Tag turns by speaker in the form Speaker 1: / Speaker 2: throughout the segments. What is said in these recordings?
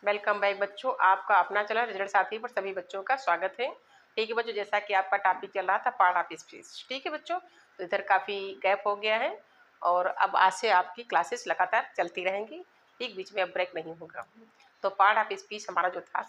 Speaker 1: Welcome back बच्चों। आपका अपना चला रिजल्ट साथी पर सभी बच्चों का स्वागत है। ठीक है बच्चों, जैसा कि आपका टॉपिक चल रहा था पार्ट ऑफ स्पीच। ठीक है बच्चों, तो इधर काफ़ी गैप हो गया है और अब आज से आपकी क्लासेस लगातार चलती रहेंगी। ठीक, बीच में अब ब्रेक नहीं होगा। तो पार्ट ऑफ स्पीच हमारा जो था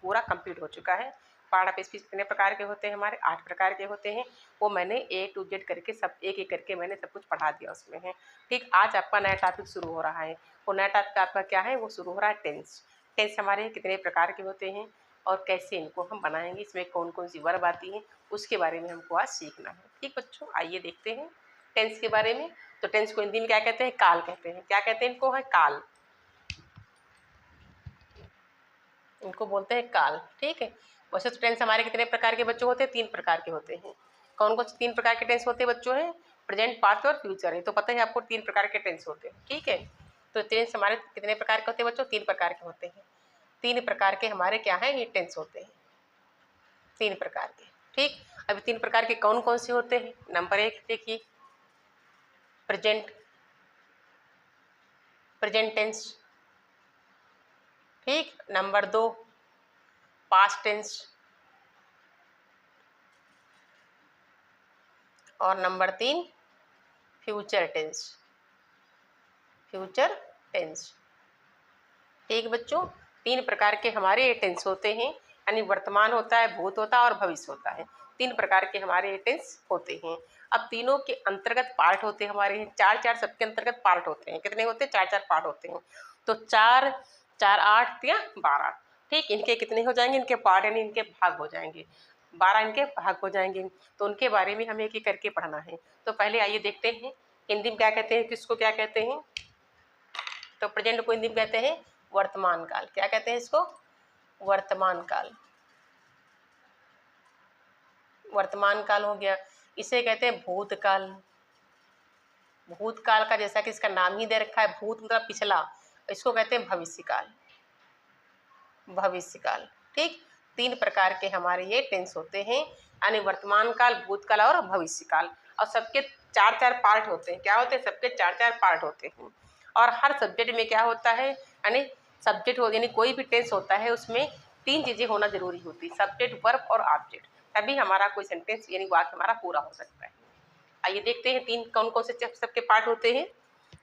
Speaker 1: पूरा कंप्लीट हो चुका है। पार्ट ऑफ स्पीच कितने प्रकार के होते हैं? हमारे 8 प्रकार के होते हैं। वो मैंने A to Z करके सब एक करके मैंने सब कुछ पढ़ा दिया उसमें है। ठीक, आज आपका नया टॉपिक शुरू हो रहा है। वो नया टॉपिक आपका क्या है? वो शुरू हो रहा है टेंस। टेंस हमारे कितने प्रकार के होते हैं और कैसे इनको हम बनाएंगे, इसमें कौन कौन सी वर्ब आती हैं, उसके बारे में हमको आज सीखना है। ठीक बच्चों, आइए देखते हैं टेंस के बारे में। तो टेंस को हिंदी में क्या कहते हैं? काल कहते हैं। क्या कहते हैं इनको? है काल, इनको बोलते हैं काल। ठीक है, वैसे तो टेंस हमारे कितने प्रकार के बच्चों होते हैं? 3 प्रकार के होते हैं। कौन कौन से 3 प्रकार के टेंस होते हैं बच्चों? हैं प्रेजेंट, पास्ट और फ्यूचर है। तो पता है आपको 3 प्रकार के टेंस होते हैं। ठीक है, तो टेंस हमारे कितने प्रकार के होते हैं बच्चों? 3 प्रकार के होते हैं। 3 प्रकार के हमारे क्या हैं? ये टेंस होते हैं 3 प्रकार के। ठीक, अभी 3 प्रकार के कौन कौन से होते हैं? नंबर 1 देखिए, प्रेजेंट, प्रेजेंट टेंस। ठीक, नंबर 2 पास्ट टेंस और number 3 future tense, future tense. ठीक बच्चों, 3 प्रकार के हमारे ये टेंस होते हैं, यानी वर्तमान होता है, भूत होता है और भविष्य होता है। 3 प्रकार के हमारे ये टेंस होते हैं। अब तीनों के अंतर्गत पार्ट होते हैं हमारे, 4 सबके अंतर्गत पार्ट होते हैं। कितने होते हैं? 4 पार्ट होते हैं। तो 4 4 8 या 12। ठीक, इनके कितने हो जाएंगे? इनके पार्ट यानी इनके भाग हो जाएंगे, 12 इनके भाग हो जाएंगे। तो उनके बारे में हमें एक करके पढ़ना है। तो पहले आइए देखते हैं हिंदी में क्या कहते हैं, किसको क्या कहते हैं। तो प्रेजेंट को हिंदी में कहते हैं वर्तमान काल। क्या कहते हैं इसको? वर्तमान काल, वर्तमान काल हो गया। इसे कहते हैं भूतकाल। भूतकाल का जैसा कि इसका नाम ही दे रखा है, भूत मतलब पिछला, इसको कहते हैं भविष्यकाल, भविष्यकाल। ठीक, 3 प्रकार के हमारे ये टेंस होते हैं, यानी वर्तमान काल, भूतकाल और भविष्यकाल। और सबके 4 पार्ट होते हैं। क्या होते हैं? सबके 4 पार्ट होते हैं। और हर सब्जेक्ट में क्या होता है, यानी सब्जेक्ट हो यानी कोई भी टेंस होता है उसमें 3 चीजें होना जरूरी होती है, सब्जेक्ट, वर्ब और ऑब्जेक्ट। तभी हमारा कोई सेंटेंस यानी वाक्य हमारा पूरा हो सकता है। आइए देखते हैं 3 कौन कौन से सबके पार्ट होते हैं।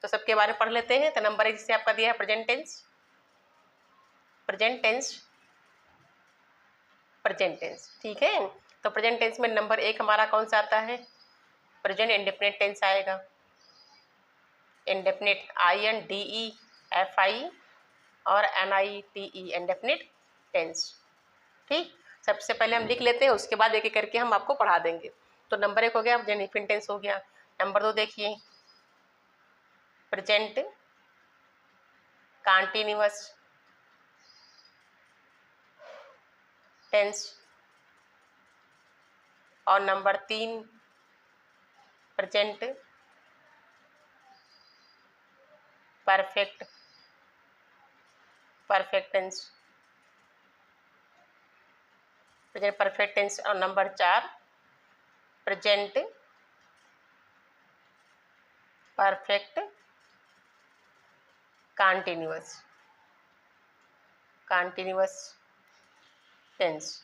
Speaker 1: तो सबके बारे में पढ़ लेते हैं। तो नंबर 1 जिसे आपका दिया है present tense, present tense, present tense. ठीक है, तो प्रेजेंट टेंस में नंबर 1 हमारा कौन सा आता है? प्रेजेंट इंडेफिनिट टेंस आएगा। इंडेफिनिट, INDEFI और NITE, इंडेफिनिट टेंस। ठीक, सबसे पहले हम लिख लेते हैं, उसके बाद एक एक करके हम आपको पढ़ा देंगे। तो नंबर 1 हो गया प्रेजेंट इंडेफिनिट टेंस हो गया। नंबर 2 देखिए प्रेजेंट कॉन्टिन्यूअस टेंस और number 3 present perfect, perfect tense, present perfect tense. और number 4 present perfect continuous, continuous tense.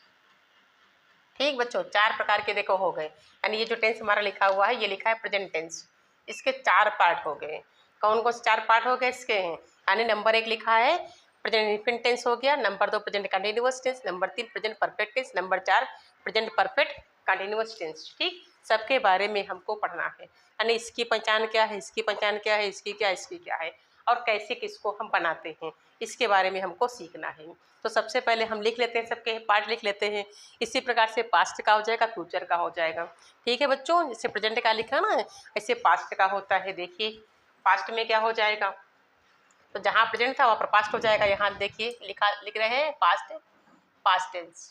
Speaker 1: ठीक बच्चों, 4 प्रकार के देखो हो गए, यानी ये जो टेंस हमारा लिखा हुआ है ये लिखा है प्रेजेंट टेंस। इसके 4 पार्ट हो गए। कौन कौन से 4 पार्ट हो गए इसके हैं? यानी नंबर 1 लिखा है प्रेजेंट इंडेफिनिट टेंस हो गया, number 2 present continuous tense, number 3 present perfect tense, number 4 present perfect continuous tense. ठीक, सबके बारे में हमको पढ़ना है, यानी इसकी पहचान क्या है, इसकी पहचान क्या है, इसकी क्या है और कैसे किसको हम बनाते हैं, इसके बारे में हमको सीखना है। तो सबसे पहले हम लिख लेते हैं, सबके पार्ट लिख लेते हैं। इसी प्रकार से पास्ट का हो जाएगा, फ्यूचर का हो जाएगा। ठीक है बच्चों, जैसे प्रेजेंट का लिखा ना ऐसे पास्ट का होता है। देखिए पास्ट में क्या हो जाएगा, तो जहाँ प्रेजेंट था वहाँ पर पास्ट हो जाएगा। यहाँ देखिए लिख रहे हैं past, past tense,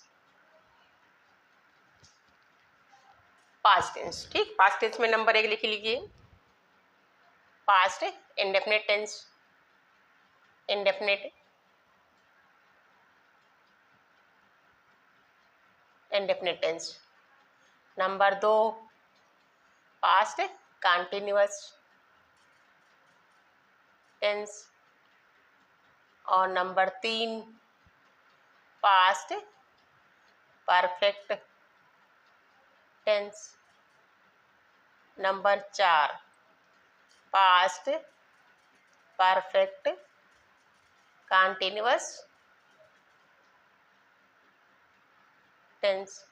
Speaker 1: past tense. ठीक, पास्ट टेंस में नंबर 1 लिख लीजिए past indefinite tense, indefinite, indefinite tense. Number 2 past continuous tense और number 3 past perfect tense. Number 4 past perfect continuous tense.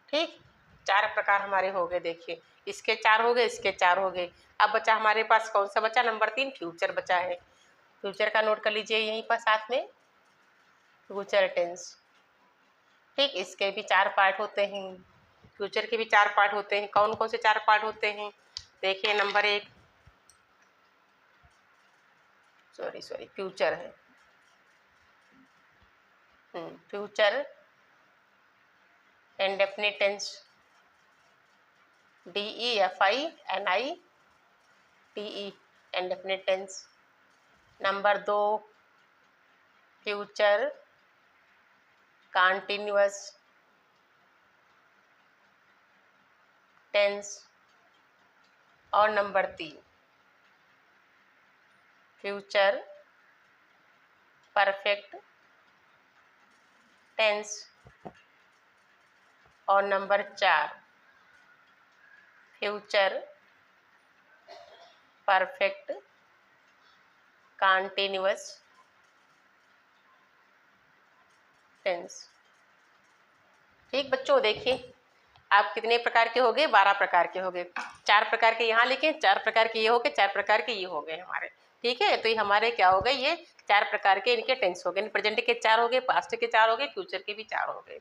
Speaker 1: ठीक, 4 प्रकार हमारे हो गए। देखिए इसके 4 हो गए, इसके 4 हो गए। अब बचा हमारे पास कौन सा बचा? नंबर 3 फ्यूचर बचा है। फ्यूचर का नोट कर लीजिए यहीं पर साथ में, फ्यूचर टेंस। ठीक, इसके भी 4 पार्ट होते हैं, फ्यूचर के भी 4 पार्ट होते हैं। कौन कौन से 4 पार्ट होते हैं? देखिए नंबर 1 सॉरी फ्यूचर है। Future indefinite tense, DEFINITE indefinite tense. Number 2 future continuous tense. और नंबर 3 फ्यूचर परफेक्ट टेंस। और number 4 future perfect continuous tense. ठीक बच्चों, देखिए आप कितने प्रकार के हो गए? 12 प्रकार के हो गए। 4 प्रकार के यहाँ लिखे, 4 प्रकार के ये हो गए, 4 प्रकार के ये हो गए हमारे। ठीक है, तो ये हमारे क्या हो गए? ये 4 प्रकार के इनके टेंस हो गए। प्रेजेंट के 4 हो गए, पास्ट के 4 हो गए, फ्यूचर के भी 4 हो गए।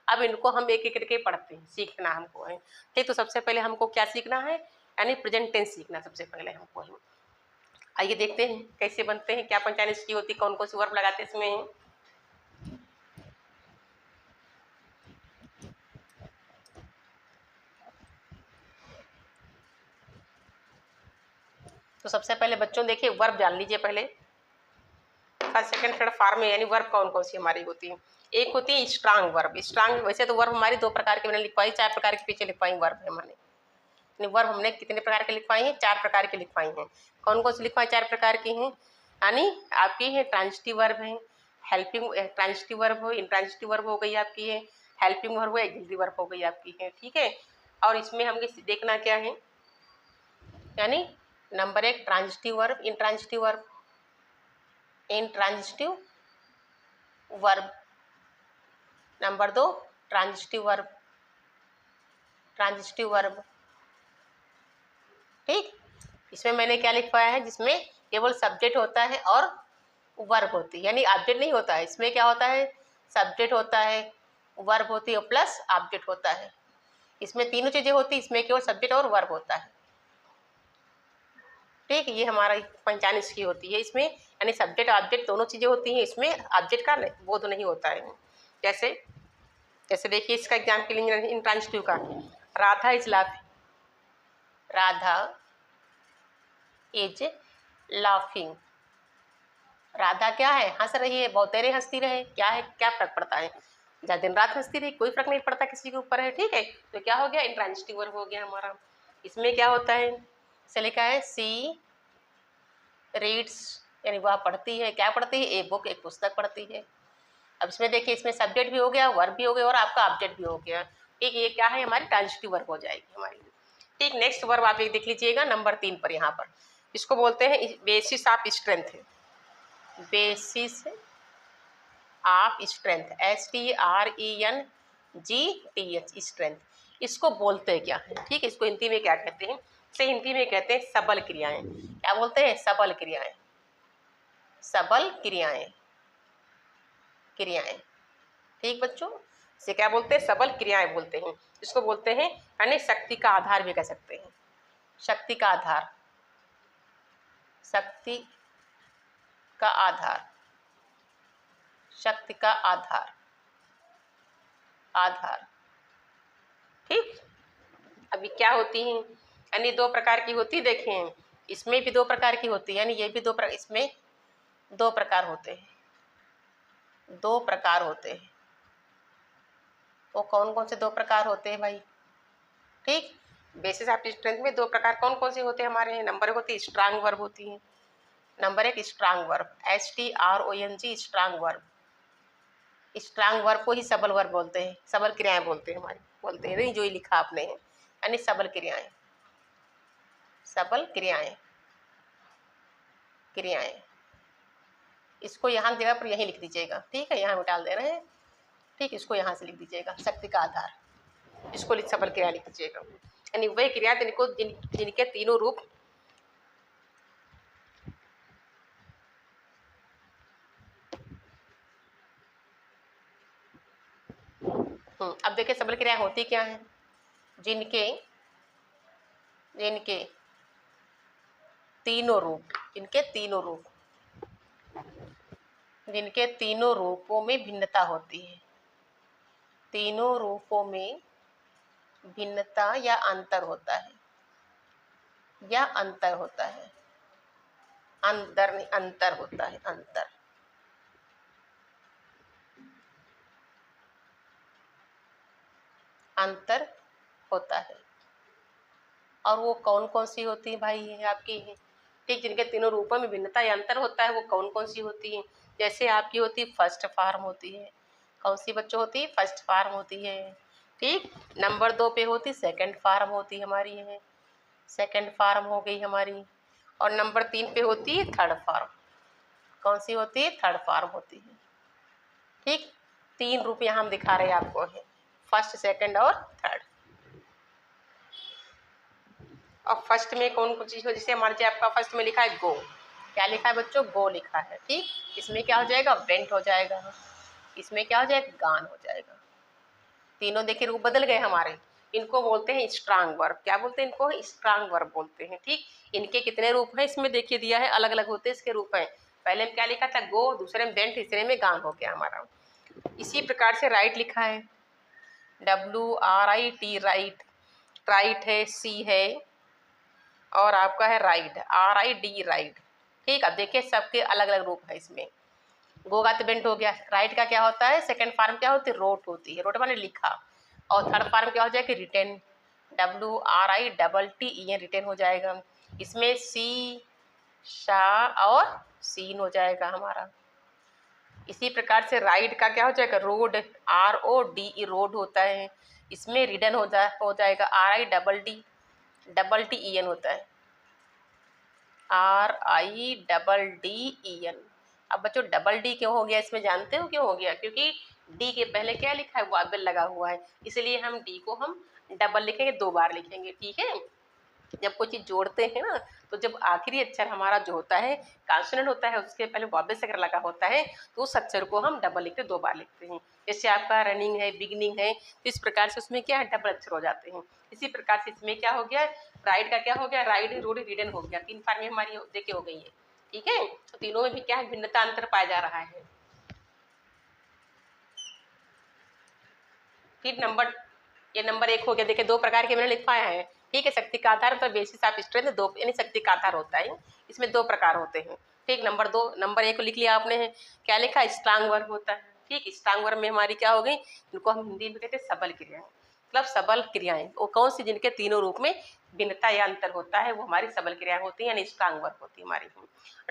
Speaker 1: अब इनको हम एक एक करके पढ़ते हैं, सीखना हमको है। ठीक, तो सबसे पहले हमको क्या सीखना है? यानी प्रेजेंट टेंस सीखना सबसे पहले हमको है। आइए देखते हैं कैसे बनते हैं, क्या पंचायत इसकी होती, कौन कौन सी वर्ब लगाते हैं इसमें। तो सबसे पहले बच्चों देखिए वर्ब जान लीजिए पहले। फर्स्ट सेकंड थर्ड फॉर्म में यानी वर्ब कौन कौन सी हमारी होती है? एक होती है स्ट्रांग वर्ब। स्ट्रांग वैसे तो वर्ब हमारी 2 प्रकार के मैंने लिखवाई, 4 प्रकार के पीछे लिखवाई वर्ब है मैंने। वर्ब हमने कितने प्रकार के लिखवाई हैं? 4 प्रकार के लिखवाई हैं। कौन कौन सी लिखवाई? 4 प्रकार की हैं। यानी आपकी है ट्रांजिटिव वर्ब है, हेल्पिंग ट्रांजिटिव वर्ब हो, इंट्रांजिटिव वर्ब हो गई आपकी है, हेल्पिंग वर्ब हो, एक्सिलरी वर्ब हो गई आपकी है। ठीक है, और इसमें हमें देखना क्या है? यानी number 1 transitive verb, intransitive verb, intransitive verb. Number 2 transitive verb, transitive verb. ठीक, इसमें मैंने क्या लिखवाया है? जिसमें केवल सब्जेक्ट होता है और वर्ब होती है, यानी ऑब्जेक्ट नहीं होता है। इसमें क्या होता है? सब्जेक्ट होता है, वर्ब होती है प्लस ऑब्जेक्ट होता है। इसमें तीनों चीजें होती है, इसमें केवल सब्जेक्ट और वर्ब होता है। ठीक, ये हमारा पहचान इसकी होती है। इसमें यानी सब्जेक्ट ऑब्जेक्ट दोनों चीजें होती हैं, इसमें ऑब्जेक्ट का बोध नहीं होता है। जैसे जैसे देखिए इसका एग्जाम के लिए इंट्रांजिटिव का, Radha is laughing, Radha is laughing. Radha क्या है? हंस रही है, बहुत देर हंसती रहे, क्या है, क्या फर्क पड़ता है? जब दिन रात हंसती रही कोई फर्क नहीं पड़ता किसी के ऊपर है। ठीक है, तो क्या हो गया? इंट्रांजिटिव वर्ब हो गया हमारा। इसमें क्या होता है? से लिखा है सी रीड्स, यानी वह पढ़ती है। क्या पढ़ती है? एक बुक, एक पुस्तक पढ़ती है। अब इसमें देखिए इसमें सब्जेक्ट भी हो गया, वर्ब भी हो गया और आपका ऑब्जेक्ट भी हो गया। ठीक, ये क्या है? हमारी ट्रांजिटिव वर्ब हो जाएगी हमारी। ठीक, नेक्स्ट वर्ब आप एक देख लीजिएगा नंबर 3 पर। यहाँ पर इसको बोलते हैं basis of strength, basis of strength, STRENGTH, strength. इसको बोलते क्या है? ठीक है, इसको हिंदी में क्या कहते हैं? इसे हिंदी में कहते हैं सबल क्रियाएं। क्या बोलते हैं? सबल क्रियाएं, सबल क्रियाएं, क्रियाएं। ठीक बच्चों, इसे क्या बोलते हैं? सबल क्रियाएं बोलते हैं। इसको बोलते हैं यानी शक्ति का आधार भी कह सकते हैं, शक्ति का आधार, शक्ति का आधार, शक्ति का आधार, आधार। ठीक, अभी क्या होती हैं? यानी 2 प्रकार की होती, देखें इसमें भी 2 प्रकार की होती है, यानी ये भी 2 प्रकार, इसमें 2 प्रकार होते हैं, 2 प्रकार होते हैं। वो कौन कौन से 2 प्रकार होते हैं भाई? ठीक, बेसिस ऑफ स्ट्रेंथ में 2 प्रकार कौन कौन से होते हैं हमारे? नंबर 1 होती है स्ट्रांग वर्ब होती है, नंबर एक strong verb, STRONG, strong verb. Strong verb को ही सबल वर्ब बोलते हैं, सबल क्रियाएं बोलते हैं हमारी, बोलते हैं नहीं जो ये लिखा आपने है, यानी सबल क्रियाएं, सबल क्रियाएं, क्रियाएं। इसको यहाँ जगह पर यहीं लिख दीजिएगा, ठीक है, यहाँ डाल दे रहे हैं, ठीक, इसको यहाँ से लिख दीजिएगा, शक्ति का आधार, इसको सबल क्रिया लिख दीजिएगा, यानी वही क्रिया जिनके तीनों रूप अब देखिए सबल क्रिया होती क्या है, जिनके जिनके तीनों रूप, जिनके तीनों रूप, जिनके तीनों रूपों में भिन्नता होती है, तीनों रूपों में भिन्नता या अंतर होता है, या अंतर होता है, अंतर नहीं, अंतर होता है, अंतर, अंतर होता है। और वो कौन कौन सी होती है भाई, है आपकी है, ठीक, जिनके तीनों रूपों में भिन्नता या अंतर होता है वो कौन कौन सी होती है, जैसे आपकी होती फर्स्ट फॉर्म होती है, कौन सी बच्चों होती है, फर्स्ट फॉर्म होती है, ठीक। नंबर 2 पे होती सेकंड फॉर्म होती हमारी है, सेकंड फॉर्म हो गई हमारी। और नंबर 3 पे होती है थर्ड फॉर्म, कौन सी होती है, थर्ड फॉर्म होती है, ठीक। 3 रूप यहाँ हम दिखा रहे हैं आपको है, फर्स्ट, सेकंड और थर्ड। और फर्स्ट में कौन कौन चीज़ हो, जैसे मान लीजिए आपका फर्स्ट में लिखा है गो, क्या लिखा है बच्चों, गो लिखा है, ठीक। इसमें क्या हो जाएगा, वेंट हो जाएगा, इसमें क्या हो जाएगा, गान हो जाएगा। तीनों देखिए रूप बदल गए हमारे, इनको बोलते हैं स्ट्रांग वर्ब, क्या बोलते हैं इनको, स्ट्रांग वर्ब बोलते हैं, ठीक। इनके कितने रूप हैं इसमें देखिए दिया है, अलग अलग होते हैं इसके रूप हैं, पहले में क्या लिखा था गो, दूसरे में वेंट, तीसरे में गान हो गया हमारा। इसी प्रकार से राइट लिखा है, WRIT, राइट, राइट है, सी है, और आपका है राइड, RID, राइड, ठीक। अब देखिए सबके अलग अलग रूप है इसमें, गो का तो वेंट हो गया, राइट का क्या होता है, सेकंड फॉर्म क्या होती है, रोट होती है, रोट माने लिखा, और थर्ड फॉर्म क्या हो जाएगा, रिटेन, WRITTEN, रिटेन हो जाएगा। इसमें सी, शा और सीन हो जाएगा हमारा। इसी प्रकार से राइड का क्या हो जाएगा, रोड, RODE, रोड होता है, इसमें रिडन हो जाएगा, RIDDEN होता है, RIDDEN। अब बच्चों डबल डी क्यों हो गया इसमें, जानते हो क्यों हो गया, क्योंकि डी के पहले क्या लिखा है, वाबल लगा हुआ है, इसलिए हम डी को हम डबल लिखेंगे, 2 बार लिखेंगे, ठीक है। जब कोई चीज़ जोड़ते हैं ना, तो जब आखिरी अक्षर हमारा जो होता है कॉन्सोनेंट होता है, उसके पहले वाबल से अगर लगा होता है तो उस अक्षर को हम डबल लिखते, 2 बार लिखते हैं। जैसे आपका रनिंग है, बिगिनिंग है, तो इस प्रकार से उसमें क्या है, डबल अक्षर हो जाते हैं। इसी प्रकार से इसमें क्या हो गया, राइड का क्या हो गया, राइड, रोड, रिडन हो गया, 3 फॉर्में हमारी देखिए हो गई है, ठीक है। तो तीनों में भी क्या है, भिन्नता, अंतर पाया जा रहा है। फिर ये नंबर 1 हो गया, देखिए 2 प्रकार के मैंने लिख पाया है, ठीक है। शक्ति का आधार तो बेसिस ऑफ स्ट्रेंथ 2, यानी शक्ति का आधार होता है, इसमें 2 प्रकार होते हैं, ठीक। नंबर 2, नंबर 1 लिख लिया आपने, क्या लिखा, स्ट्रांग वर्ब होता है, ठीक। स्ट्रांग वर्ब में हमारी क्या हो गई, इनको हम हिंदी में कहते हैं सबल क्रियाएं, मतलब सबल क्रियाएं वो कौन सी, जिनके तीनों रूप में भिन्नता या अंतर होता है, वो हमारी सबल क्रियाएं होती हैं, यानी स्ट्रांग वर्ब होती है हमारी।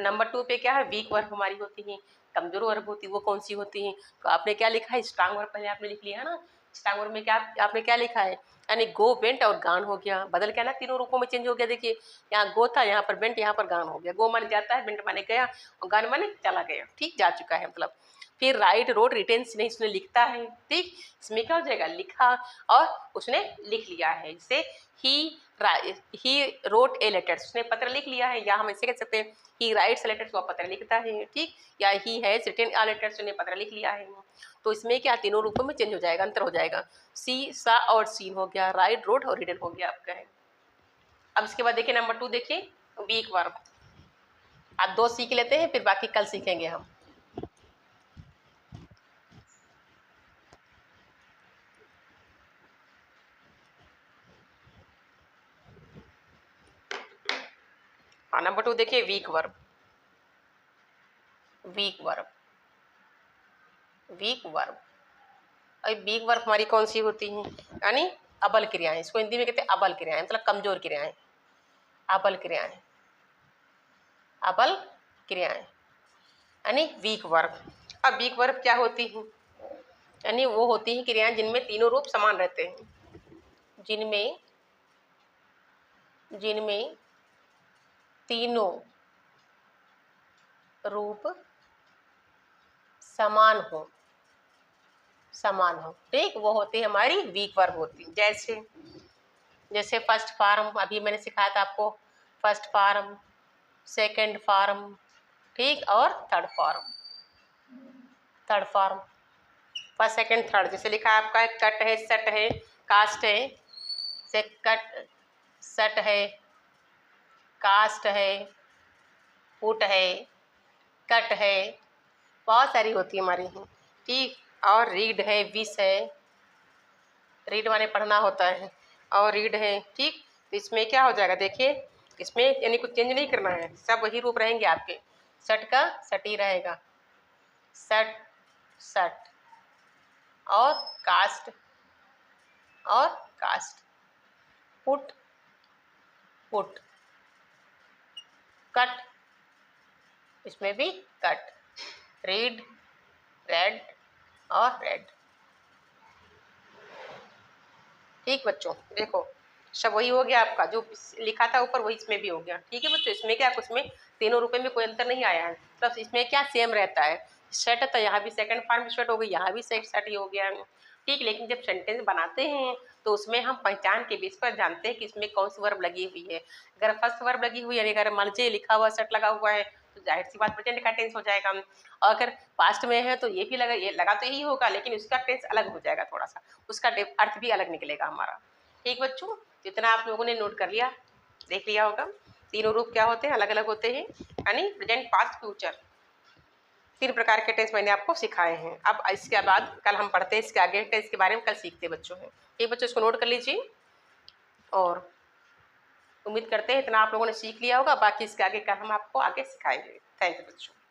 Speaker 1: नंबर 2 पे क्या है, वीक वर्ब हमारी होती है, कमजोर वर्ब होती है, वो कौन सी होती है, तो आपने क्या लिखा है, स्ट्रांग वर्ब पहले आपने लिख लिया है ना, स्ट्रांग वर्ब में क्या आपने क्या लिखा है, यानी गो, वेंट और गान हो गया, बदल क्या ना, तीनों रूपों में चेंज हो गया, देखिए यहाँ गो था, यहाँ पर वेंट, यहाँ पर गान हो गया, गो माने जाता है, वेंट माने गया, और गान माने चला गया, ठीक, जा चुका है मतलब। फिर राइट, रोड, रिटेन नहीं, उसने लिखता है, ठीक, इसमें क्या हो जाएगा, लिखा और उसने लिख लिया है, जैसे ही रोट ए लेटर, उसने पत्र लिख लिया है, या हम ऐसे कह सकते हैं ही राइट्स लेटर्स, वह पत्र लिखता है, ठीक, या he has written a letter, उसने पत्र लिख लिया है। तो इसमें क्या तीनों रूपों में चेंज हो जाएगा, अंतर हो जाएगा, सी, सा और सीन हो गया, राइट, रोड और रिटन हो गया आपका है। अब इसके बाद देखिए नंबर 2 देखिए, वीक वर्ब, आप 2 सीख लेते हैं, फिर बाकी कल सीखेंगे हम। नंबर 2 देखिए, weak verb, weak verb, weak verb. अब वीक वर्ब हमारी कौन सी होती है, यानी अबल क्रियाएं, इसको हिंदी में कहते हैं अबल क्रियाएं, मतलब कमजोर क्रियाएं, अबल क्रियाएं, अबल क्रियाएं, यानी वीक वर्ब। अब वीक वर्ब क्या होती हैं? यानी वो होती हैं क्रियाएं जिनमें तीनों रूप समान रहते हैं, जिनमें तीनों रूप समान हो, ठीक, वो होती है हमारी वीक वर्ब होती है। जैसे फर्स्ट फॉर्म, अभी मैंने सिखाया था आपको, फर्स्ट फॉर्म, सेकंड फॉर्म, ठीक, और third form. First second third, जैसे लिखा है आपका कट है, सट है, कास्ट है, से कट सट है, कास्ट है, पुट है, कट है, बहुत सारी होती है हमारी, ठीक। और रीड है, विश है, रीड माने पढ़ना होता है, और रीड है, ठीक। तो इसमें क्या हो जाएगा, देखिए इसमें यानी कुछ चेंज नहीं करना है, सब वही रूप रहेंगे आपके। सट का सट ही रहेगा, सट सट, और कास्ट पुट पुट, कट, इसमें भी कट, रीड रेड और रेड, ठीक बच्चों। देखो सब वही हो गया आपका, जो लिखा था ऊपर वही इसमें भी हो गया, ठीक है बच्चों। इसमें क्या, उसमें तीनों रुपए में कोई अंतर नहीं आया है, प्लस इसमें क्या सेम रहता है। सेट तो यहाँ भी सेकंड फॉर्म सेट हो गई, यहाँ भी सेट ही हो गया, ठीक। लेकिन जब सेंटेंस बनाते हैं तो उसमें हम पहचान के बेस पर जानते हैं कि इसमें कौन सी वर्ब लगी हुई है। अगर फर्स्ट वर्ब लगी हुई है, यानी अगर मान लीजिए लिखा हुआ सेट लगा हुआ है, तो जाहिर सी बात प्रेजेंट का टेंस हो जाएगा। और अगर पास्ट में है तो ये भी लगा तो यही होगा, लेकिन उसका टेंस अलग हो जाएगा, थोड़ा सा उसका अर्थ भी अलग निकलेगा हमारा, ठीक बच्चों। जितना आप लोगों ने नोट कर लिया, देख लिया होगा, तीनों रूप क्या होते हैं, अलग अलग होते हैं, यानी प्रेजेंट पास्ट फ्यूचर, 3 प्रकार के टेंस मैंने आपको सिखाए हैं। अब इसके बाद कल हम पढ़ते हैं इसके आगे टेंस के बारे में, कल सीखते हैं बच्चों हैं, ठीक बच्चों। इसको नोट कर लीजिए, और उम्मीद करते हैं इतना आप लोगों ने सीख लिया होगा, बाकी इसके आगे कल हम आपको आगे सिखाएंगे। थैंक यू बच्चों।